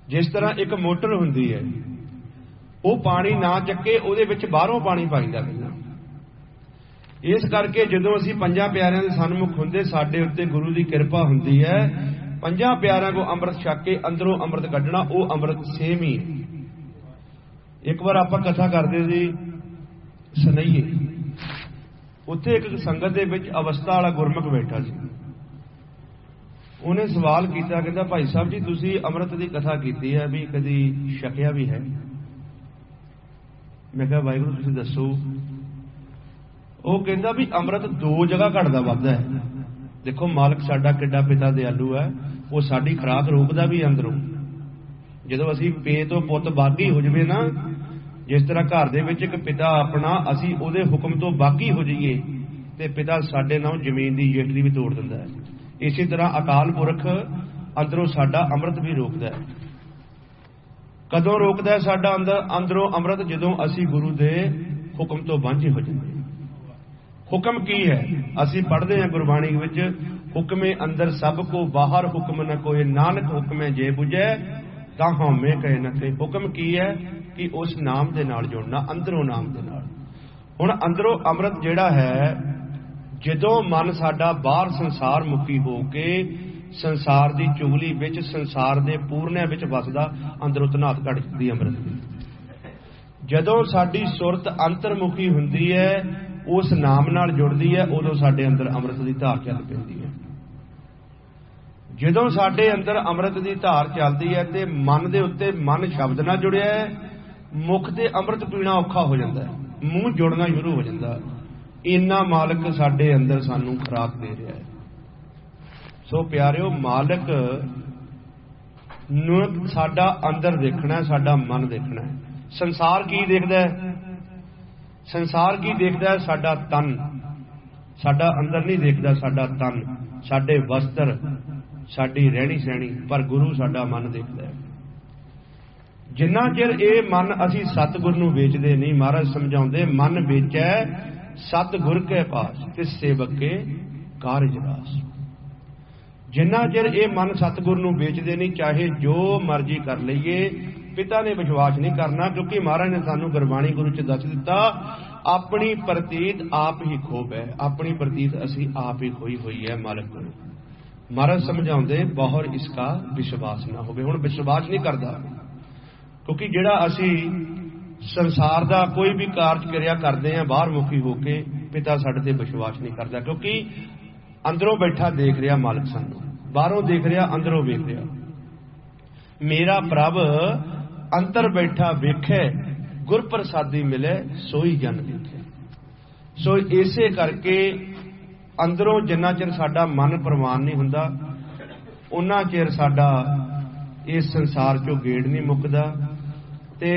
जिस तरह एक मोटर हुंदी है, वो पानी ना चक्के उहदे विच बाहरों पानी पाईदा पहलां। इस करके जदों असीं पंजां प्यारिਆਂ दे सन्मुख हुंदे, साडे उत्ते गुरु दी किरपा हुंदी है, पंजां प्यारिਆਂ को अमृत छक के अंदरों अमृत कढना, वो अमृत सेम ही है। एक बार आपां कथा करदे सी सनईए, उत्थे एक संगत दे विच अवस्था वाला गुरमुख बैठा सी। उन्हें सवाल किया, कहता भाई साहब जी तुसी अमृत की कथा की है, भी कदी छकिया भी है? मैं कहा वाहिगुरू तुसी दसो। वो कहता भी अमृत दो जगह घटदा वधदा है। देखो मालक साडा किड्डा पिता दयालु है, वो साडी खुराक रोकदा भी अंदरों। जदों असीं पे तो पुत बागी हो जावे ना, जिस तरह घर दे विच एक पिता अपना असीं उहदे हुक्म तो बागी हो जाइए ते पिता साडे नाल जमीन की रजिस्ट्री भी तोड़ दिंदा है। इसी तरह अकाल पुरख अंदरों साडा अमृत भी रोकदा है। कदों रोकदा है साडा अंदरों अमृत? जदों असीं गुरु दे हुक्म तो वांझे हो जांदे। हुक्म की है? असीं पढ़दे हां गुरबाणी विच, हुक्मे अंदर सब को बाहर हुक्म न कोई, नानक हुक्मे जे बुझे तां हौमे कहे न कहे। हुक्म की है कि उस नाम दे नाल जुड़ना, अंदरों नाम दे नाल। हुण अंदरों अमृत जिहड़ा है, जदों मन साडा बाहर संसार मुखी हो के संसार की चुगली विच, संसार के पूरनिया विच वसदा, अंदरों तनात घट जाती अमृत की। जदों साडी सुरत अंतरमुखी हुंदी है, उस नाम नाल जुड़दी है, उदों साडे अंदर अमृत की धार चल पैंदी है। जदों साडे अंदर अमृत की धार चलती है ते मन दे उत्ते मन शब्द नाल जुड़िया है, मुख ते अमृत पीना औखा हो जाता है, मूँह जुड़ना शुरू हो जाता है। इन्ना मालक साडे अंदर सानू खुराक दे रहा है। सो प्यारिओ, मालक साडा अंदर देखना है, साडा मन देखना है। संसार की देखदा है? संसार की देखदा है? साडा तन, साडा अंदर नहीं देखदा, साडा तन, साडे वस्त्र, साडी रहनी सहनी, पर गुरु साडा मन देखदा है। जिन्ना चिर ये मन असी सतगुर नूं वेचदे नहीं, महाराज समझाउंदे मन वेचै सतगुर के पास ते सेवक के कारज रास। जिन्ना चिर ये मन सतगुर नूं वेचदे नहीं, चाहे जो मर्जी कर लईए, पिता ने विश्वास नहीं करना, क्योंकि महाराज ने सानू गुरबाणी गुरु च दस दिता, अपनी प्रतीत आप ही खोब है, अपनी प्रतीत असी आप ही खोई हुई है मालिक को। महाराज समझाउंदे बहुत इसका विश्वास ना होवे। हुण विश्वास नहीं करदा, क्योंकि जिहड़ा असी संसार दा कोई भी कारज क्रिया करते हैं बाहर मुखी होके, पिता साडे ते विश्वास नहीं करता, क्योंकि अंदरों बैठा देख रहा मालिक सानू, बाहरों देख रहा, अंदरों वेख रहा। मेरा प्रभ अंतर बैठा वेखे, गुर प्रसादी मिले सोई जन देखे। सो इसे करके अंदरों जिन्ना चिर साडा मन प्रवान नहीं हुंदा, उन्ना चिर साडा इस संसार चों गेड़ नहीं मुकदा, ते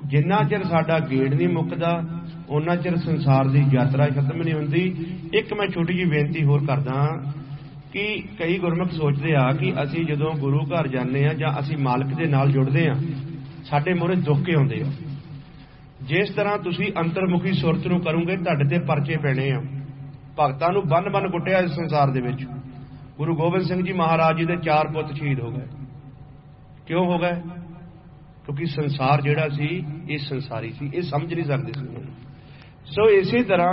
जिन्ना चिर साडा गेड़ नहीं मुकदा उन्ना चिर संसार की यात्रा खत्म नहीं हुंदी। एक मैं छोटी जी बेनती होर करदा कि कई गुरमुख सोचते आ कि असी जदों गुरु घर जाने आ जां असी मालिक दे नाल जुड़दे आ, साडे मोहरे दुख के आउंदे आ। जिस तरह तुसी अंतरमुखी सुरत नूं करोगे, तुहाडे ते परचे पैणे आ। भगतां नूं बन बन कुੱਟਿਆ इस संसार दे विच। गुरु गोबिंद सिंह जी महाराज जी दे 4 पुत शहीद हो गए। क्यों हो गए? क्योंकि संसार जिहड़ा सी ये संसारी सी, ये समझ नहीं सकते सी। सो इसी तरह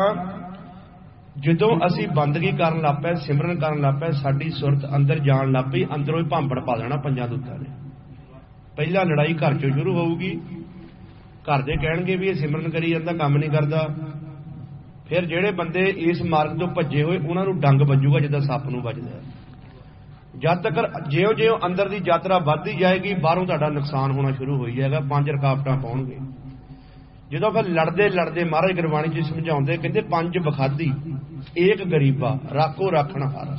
जदों असी बंदगी करन लग पए, सिमरन करन लग पए, साडी सुरत अंदर जान लग पई, अंदरों ही भांबड़ पा देना पंजां दूतां ने। पहला लड़ाई घर चों शुरू होऊगी, घर दे कहणगे भी ये सिमरन करी जांदा, काम नहीं करदा। फिर जिहड़े बंदे इस मार्ग तो भज्जे होए उन्हां नूं डंग वजूगा जिद्दां सੱਪ नूं वजदा। जद तक ज्यों ज्यों अंदर की यात्रा बढ़ती जाएगी, बाहरों तुहाडा नुकसान होना शुरू हो जाएगा, 5 रुकावटां पाउणगे। जदों फिर लड़दे लड़दे महाराज गुरबाणी जी समझाउंदे, कहंदे 5 बखादी एक गरीबा राखो राखण हारा।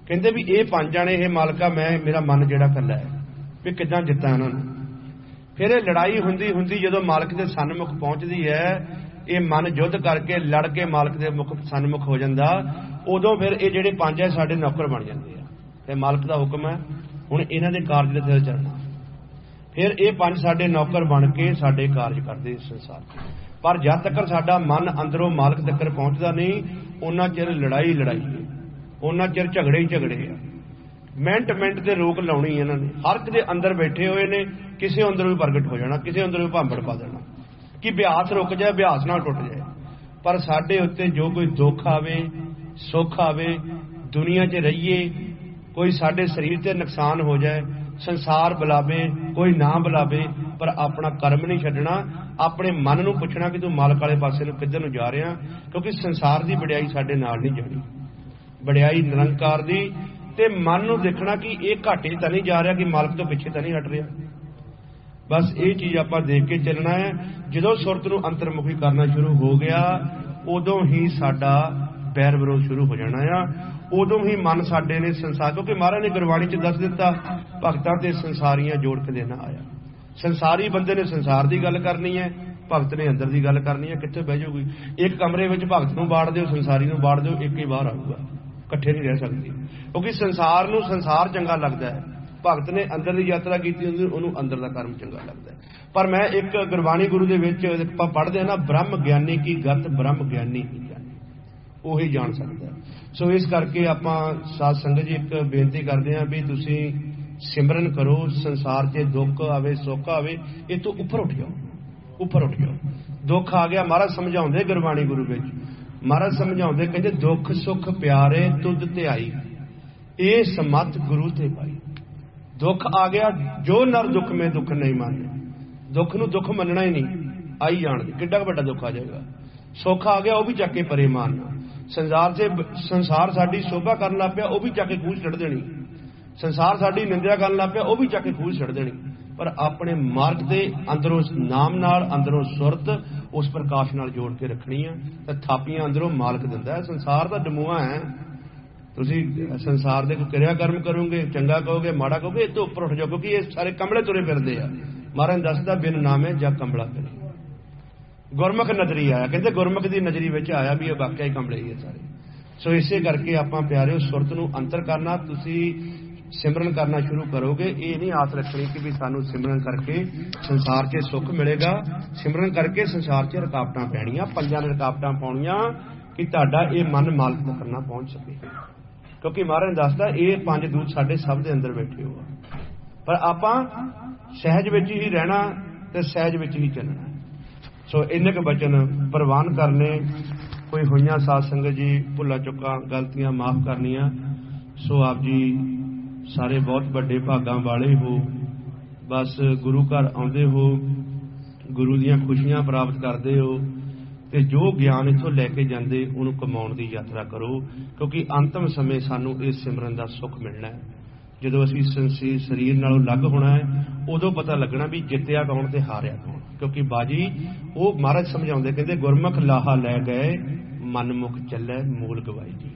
कहंदे भी ये 5 जाने, ये मालका मैं मेरा मन जिहड़ा कल्ला है, भी किदां जित्तां इन्हां नूं। फिर ये लड़ाई हुंदी हुंदी जदों मालक दे सन्मुख पहुंचदी है, ये मन युद्ध करके लड़ के मालक दे मुख सन्मुख हो जांदा, उदों फिर ये जिहड़े 5 है साडे नौकर बन जांदे आ। ते मालक दा हुक्म है हुण इन्हां दे कारज दे सिर चलना। फिर ये 5 साडे नौकर बन के साडे कारज करदे इस संसार। पर जद तक साडा मन अंदरों मालक तक पहुंचदा नहीं, उन्ना चिर लड़ाई लड़ाई है, उन्ना चिर झगड़े ही झगड़े आ। मिनट मिनट ते रोक लाउणी इन्हां ने, हर एक दे अंदर बैठे हुए ने, किसी अंदरों भी प्रगट हो जाना, किसी अंदरों भी भांबड़ पा देना कि अभ्यास रुक जाए, अभ्यास ना टुट जाए। पर साडे उत्ते जो कोई दुख आवे, सुख आवे, दुनिया च रहीए, कोई साडे शरीर ते नुकसान हो जाए, संसार बुलावे कोई ना बुलावे, पर अपना कर्म नहीं छड्डना। अपने मन नूं पुछना कि तू मालक वाले पासे नूं किधर नूं जा रहा, क्योंकि संसार की वडियाई साडे नाल नहीं जानी, वडियाई निरंकार दी। ते मन नूं देखना कि ये घाटे तां नहीं जा रहा, कि मालक तो पिछे तां नहीं हट रहा। बस ये चीज़ आपां देख के चलना है। जदों सुरत नूं अंतर्मुखी करना शुरू हो गया, उदों ही साडा बैर विरोध शुरू हो जाना आ। उदों ही मन साडे ने संसार, क्योंकि महाराज ने गुरबाणी च दस दिता, भगतां ते संसारियां जोड़ के देना आया। संसारी बंदे ने संसार की गल करनी है, भगत ने अंदर की गल करनी है। कित्थे बह जाऊगी? एक कमरे में भगत नूं बाड़ दिओ, संसारी नूं बाड़ दिओ, एक ही बाहर आऊगा, इकट्ठे नहीं रह सकते। क्योंकि संसार नूं संसार चंगा लगता है, भगत ने अंदर की यात्रा की उन्होंने अंदर का कर्म चंगा लगता है। पर मैं एक गुरबाणी गुरु दे विच पढ़ते हैं ना, ब्रह्म ज्ञानी की गत ब्रह्म ज्ञानी ही जाने, वही जान सकता है। सो इस करके आपां साध संगत जी एक बेनती करते हैं भी तुसी सिमरन करो, संसार से दुख आवे सुख आवे, ये तो उपर उठ जाओ, उपर उठ जाओ। दुख आ गया, महाराज समझाउंदे गुरबाणी गुरु विच, महाराज समझाउंदे कहंदे दुख सुख प्यारे तुद ध्याई, ए समत गुरु ते पाई। दुख आ गया, जो नर दुख में दुख नहीं माने, दुख नूं दुख मनना ही नहीं, आई जान किड्डा वड्डा दुख आ जाएगा। सुख आ गया, वह भी चक के परे मारना। संसार से संसार साडी शोभा करन लग पिया, वह भी चक के खूह छड़ देनी। संसार साडी निंदा करन लग पिया, वह भी चक के खूह छड़ देनी। पर अपने मार्ग दे अंदरों नाम नाल, अंदरों सुरत उस प्रकाश नाल जोड़ के रखनी है, तो थापियां अंदरों मालक दिंदा है। संसार दा डमूआ है, तुसी संसार दे क्रिया कर्म करोगे, चंगा कहोगे माड़ा कहोगे, तो उपर उठ जाओ, क्योंकि ये सारे कमले तुरे फिरदे आ, महाराज दसदा बिन नामे जग कंबला करे। गुरमुख नजरी आया, कहते गुरमुख की नजरी में आया भी ये वाकई कंबले ही है सारे। सो इसे करके आप प्यारे सुरत नूं अंतर करना, तुसी सिमरन करना शुरू करोगे। ये नहीं आस रखनी कि भी सानू सिमरन करके संसार च सुख मिलेगा। सिमरन करके संसार च रुकावटां पैणियां, पंजां ने रुकावटां पाउणियां कि तुहाडा ये मन मालक तक ना पहुंच सके। क्योंकि महाराज दसदा ये 5 दूत साडे सब दे अंदर बैठे हो, पर आपां सहज विच ही रहना ते सहज विच ही चलना। सो इन्ने क बचन प्रवान करने। कोई होइयां साध संगत जी भुला चुका गलतियां माफ करनियां। सो आप जी सारे बहुत बड़े भागां वाले हो, बस गुरु घर आउंदे हो, गुरु दीयां खुशियां प्राप्त करते हो, ते जो ज्ञान इत्थों लैके जांदे उहनूं कमाउण दी यात्रा करो। क्योंकि अंतिम समय सानू इस सिमरन दा सुख मिलना है। जदों असीं शरीर नालों अलग होना है, उदों पता लगना भी जित्तिया कौन ते हारिया कौन। क्योंकि बाजी वो महाराज समझाउंदे, कहंदे गुरमुख लाहा लै गए मनमुख चलै मूल गवाई जी।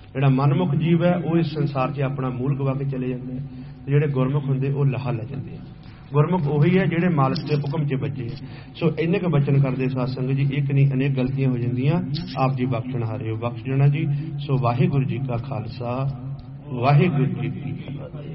जिहड़ा मनमुख जीव है वो इस संसार च अपना मूल गवा के चले जाते हैं, जिहड़े गुरमुख हुंदे वो लाहा लै जाते हैं। गुरमुख उही है जिहड़े मालिक के हुक्म च बचे। सो इन्ने क बचन करदे साध संगत जी, एक नहीं अनेक गलतियां हो जांदियां, आप जी बख्शणहारे हो, बख्श देना जी। सो वाहिगुरू जी का खालसा, वाहिगुरू जी की फतेह।